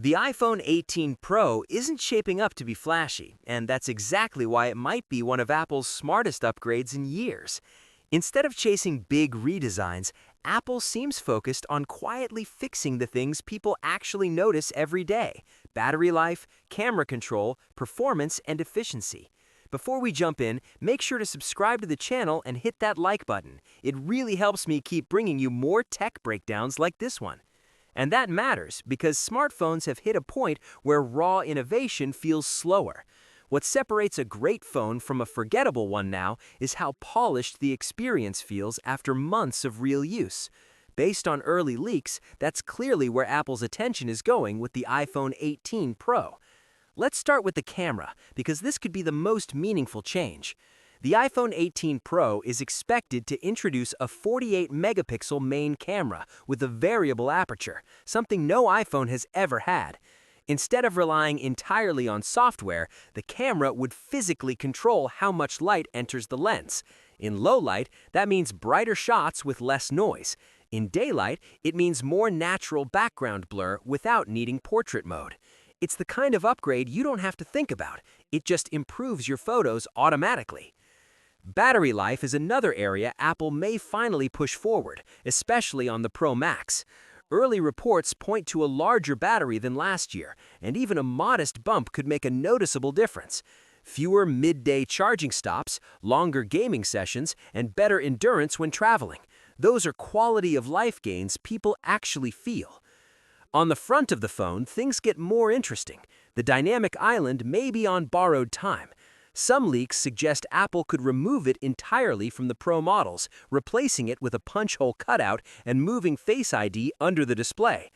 The iPhone 18 Pro isn't shaping up to be flashy, and that's exactly why it might be one of Apple's smartest upgrades in years. Instead of chasing big redesigns, Apple seems focused on quietly fixing the things people actually notice every day: battery life, camera control, performance, and efficiency. Before we jump in, make sure to subscribe to the channel and hit that like button. It really helps me keep bringing you more tech breakdowns like this one. And that matters because smartphones have hit a point where raw innovation feels slower. What separates a great phone from a forgettable one now is how polished the experience feels after months of real use. Based on early leaks, that's clearly where Apple's attention is going with the iPhone 18 Pro. Let's start with the camera, because this could be the most meaningful change. The iPhone 18 Pro is expected to introduce a 48-megapixel main camera with a variable aperture, something no iPhone has ever had. Instead of relying entirely on software, the camera would physically control how much light enters the lens. In low light, that means brighter shots with less noise. In daylight, it means more natural background blur without needing portrait mode. It's the kind of upgrade you don't have to think about. It just improves your photos automatically. Battery life is another area Apple may finally push forward, especially on the Pro Max. Early reports point to a larger battery than last year, and even a modest bump could make a noticeable difference. Fewer midday charging stops, longer gaming sessions, and better endurance when traveling. Those are quality of life gains people actually feel. On the front of the phone, things get more interesting. The dynamic island may be on borrowed time. Some leaks suggest Apple could remove it entirely from the Pro models, replacing it with a punch hole cutout and moving Face ID under the display.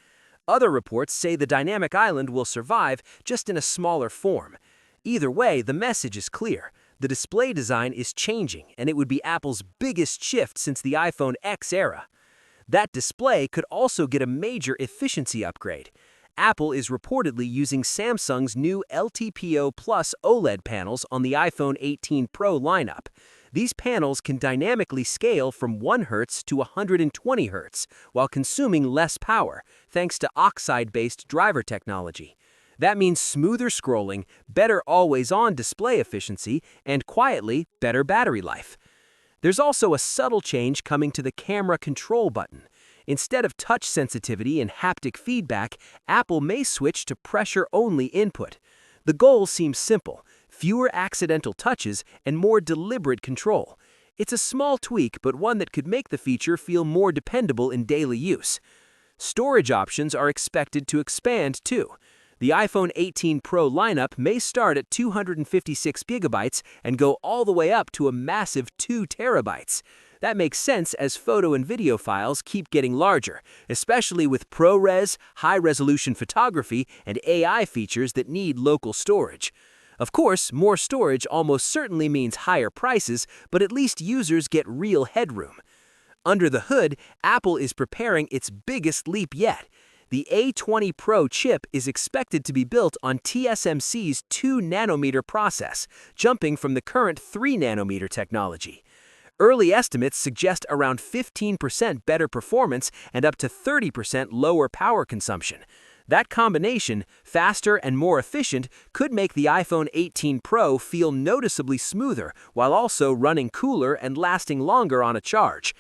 Other reports say the dynamic island will survive, just in a smaller form. Either way, the message is clear. The display design is changing, and it would be Apple's biggest shift since the iPhone X era. That display could also get a major efficiency upgrade. Apple is reportedly using Samsung's new LTPO Plus OLED panels on the iPhone 18 Pro lineup. These panels can dynamically scale from 1 Hz to 120 Hz, while consuming less power, thanks to oxide-based driver technology. That means smoother scrolling, better always-on display efficiency, and quietly, better battery life. There's also a subtle change coming to the camera control button. Instead of touch sensitivity and haptic feedback, Apple may switch to pressure-only input. The goal seems simple: fewer accidental touches and more deliberate control. It's a small tweak, but one that could make the feature feel more dependable in daily use. Storage options are expected to expand too. The iPhone 18 Pro lineup may start at 256 gigabytes and go all the way up to a massive 2 terabytes. That makes sense as photo and video files keep getting larger, especially with ProRes, high-resolution photography, and AI features that need local storage. Of course, more storage almost certainly means higher prices, but at least users get real headroom. Under the hood, Apple is preparing its biggest leap yet. The A20 Pro chip is expected to be built on TSMC's 2-nanometer process, jumping from the current 3-nanometer technology. Early estimates suggest around 15% better performance and up to 30% lower power consumption. That combination, faster and more efficient, could make the iPhone 18 Pro feel noticeably smoother while also running cooler and lasting longer on a charge.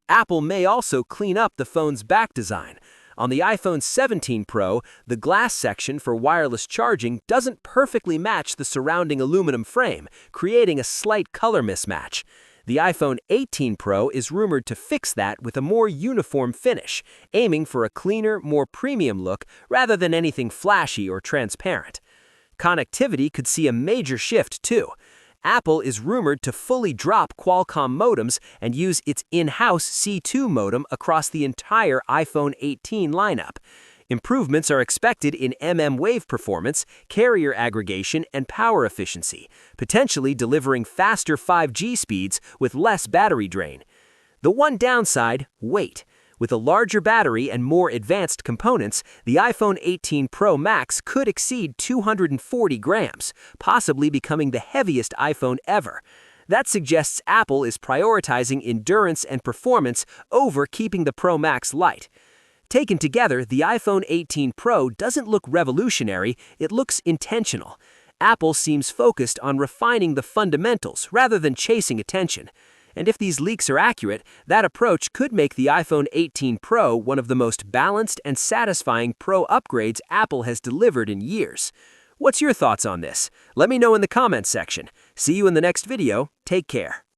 Apple may also clean up the phone's back design. On the iPhone 17 Pro, the glass section for wireless charging doesn't perfectly match the surrounding aluminum frame, creating a slight color mismatch. The iPhone 18 Pro is rumored to fix that with a more uniform finish, aiming for a cleaner, more premium look rather than anything flashy or transparent. Connectivity could see a major shift too. Apple is rumored to fully drop Qualcomm modems and use its in-house C2 modem across the entire iPhone 18 lineup. Improvements are expected in wave performance, carrier aggregation, and power efficiency, potentially delivering faster 5G speeds with less battery drain. The one downside: weight. With a larger battery and more advanced components, the iPhone 18 Pro Max could exceed 240 grams, possibly becoming the heaviest iPhone ever. That suggests Apple is prioritizing endurance and performance over keeping the Pro Max light. Taken together, the iPhone 18 Pro doesn't look revolutionary, it looks intentional. Apple seems focused on refining the fundamentals rather than chasing attention. And if these leaks are accurate, that approach could make the iPhone 18 Pro one of the most balanced and satisfying Pro upgrades Apple has delivered in years. What's your thoughts on this? Let me know in the comments section. See you in the next video. Take care.